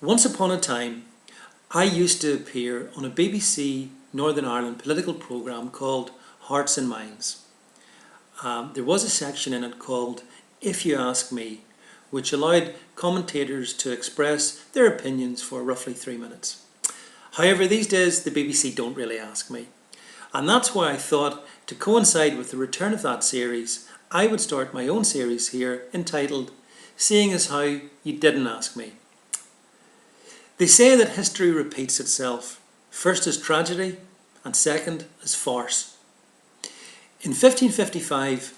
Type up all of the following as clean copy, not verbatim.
Once upon a time, I used to appear on a BBC Northern Ireland political programme called Hearts and Minds. There was a section in it called If You Ask Me, which allowed commentators to express their opinions for roughly 3 minutes. However, these days the BBC don't really ask me. And that's why I thought, to coincide with the return of that series, I would start my own series here entitled Seeing As How You Didn't Ask Me. They say that history repeats itself, first as tragedy and second as farce. In 1555,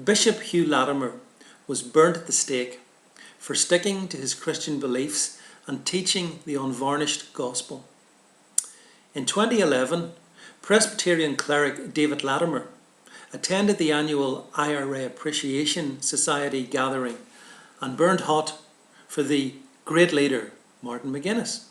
Bishop Hugh Latimer was burnt at the stake for sticking to his Christian beliefs and teaching the unvarnished gospel. In 2011, Presbyterian cleric David Latimer attended the annual IRA Appreciation Society gathering and burned hot for the great leader Martin McGuinness.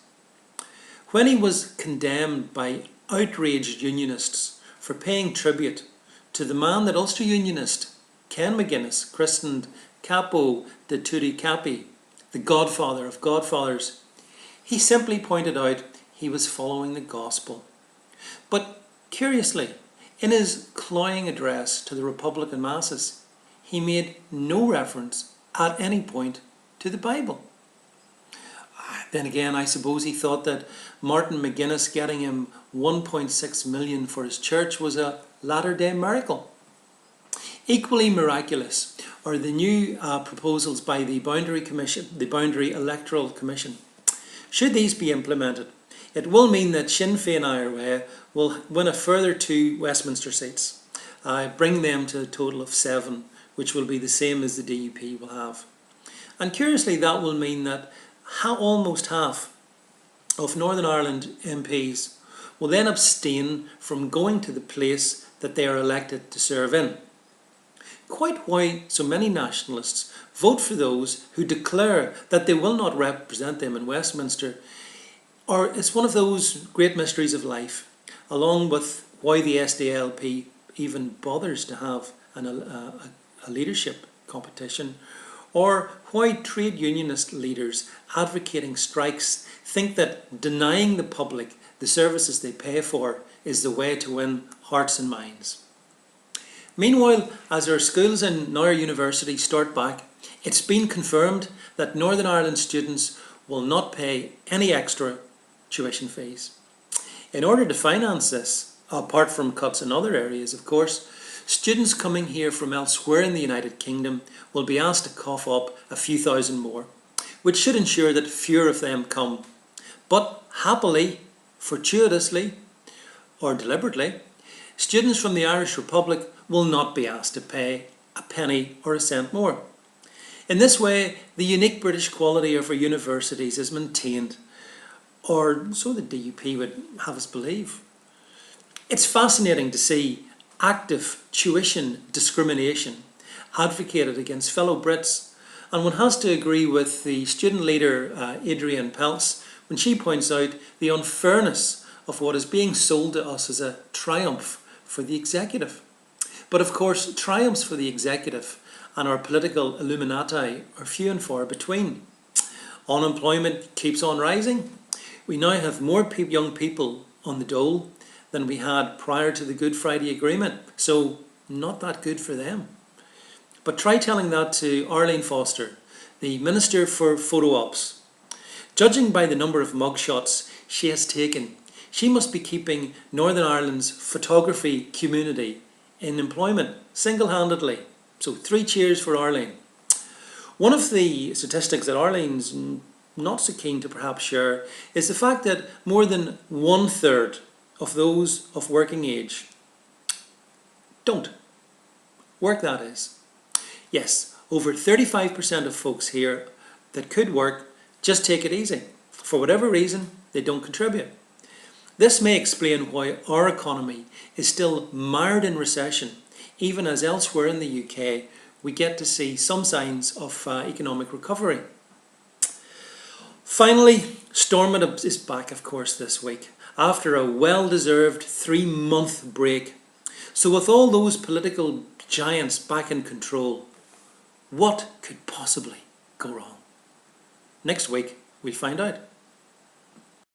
When he was condemned by outraged unionists for paying tribute to the man that Ulster Unionist Ken McGuinness christened Capo de Tutti Capi, the godfather of godfathers, he simply pointed out he was following the gospel. But curiously, in his cloying address to the Republican masses, he made no reference at any point to the Bible. Then again, I suppose he thought that Martin McGuinness getting him 1.6 million for his church was a latter-day miracle. Equally miraculous are the new proposals by the Boundary Commission, the Boundary Electoral Commission. Should these be implemented, it will mean that Sinn Féin IRA will win a further 2 Westminster seats, bring them to a total of 7, which will be the same as the DUP will have. And curiously, that will mean that almost half of Northern Ireland MPs will then abstain from going to the place that they are elected to serve in. Quite why so many nationalists vote for those who declare that they will not represent them in Westminster, or it's one of those great mysteries of life, along with why the SDLP even bothers to have a leadership competition, or why trade unionist leaders advocating strikes think that denying the public the services they pay for is the way to win hearts and minds. Meanwhile, as our schools and now our universities start back, it's been confirmed that Northern Ireland students will not pay any extra tuition fees. In order to finance this, apart from cuts in other areas of course, students coming here from elsewhere in the United Kingdom will be asked to cough up a few thousand more, which should ensure that fewer of them come. But happily, fortuitously, or deliberately, students from the Irish Republic will not be asked to pay a penny or a cent more. In this way, the unique British quality of our universities is maintained, or so the DUP would have us believe. It's fascinating to see active tuition discrimination advocated against fellow Brits, and one has to agree with the student leader Adrienne Peltz when she points out the unfairness of what is being sold to us as a triumph for the executive. But of course, triumphs for the executive and our political illuminati are few and far between. Unemployment keeps on rising. We now have more young people on the dole than we had prior to the Good Friday Agreement, so not that good for them. But try telling that to Arlene Foster, the Minister for Photo Ops. Judging by the number of mugshots she has taken, she must be keeping Northern Ireland's photography community in employment single-handedly. So 3 cheers for Arlene. One of the statistics that Arlene's not so keen to perhaps share is the fact that more than 1/3 of those of working age don't work, that is. Yes, over 35% of folks here that could work just take it easy. For whatever reason, they don't contribute. This may explain why our economy is still mired in recession, even as elsewhere in the UK we get to see some signs of economic recovery. Finally, Stormont is back, of course, this week, after a well-deserved 3-month break. So with all those political giants back in control, what could possibly go wrong? Next week, We'll find out.